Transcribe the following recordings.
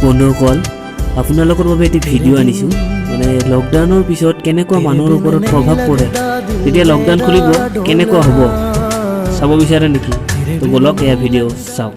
বন্ধুসকল আপোনালোকৰ বাবে এটি ভিডিঅ' আনিছোঁ মানে লকডাউনৰ পিছত কেনেকুৱা মানুহৰ ওপৰত প্ৰভাৱ পৰে যেতিয়া লকডাউন খুলিব কেনেকুৱা হ'ব চাব বিচাৰে নেকি তো বলক এয়া ভিডিঅ' চাওক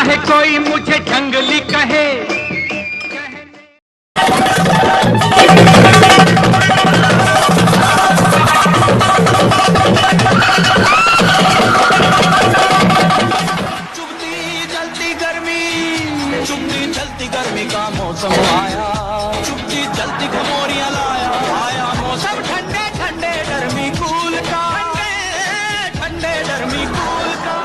चाहे कोई मुझे जंगली कहे चुभती जलती गर्मी का मौसम आया चुभती जलती घमोरियां लाया आया मौसम ठंडे ठंडे गर्मी कूल का ठंडे गर्मी कूल का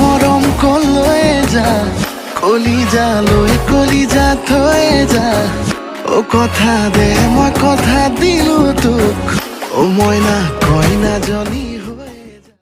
মরম কলয়ে যা কলিজা লৈ কলিজা থয়ে যা ও কথা দে মই কথা দিলো তোক ও মইনা কইনা জনী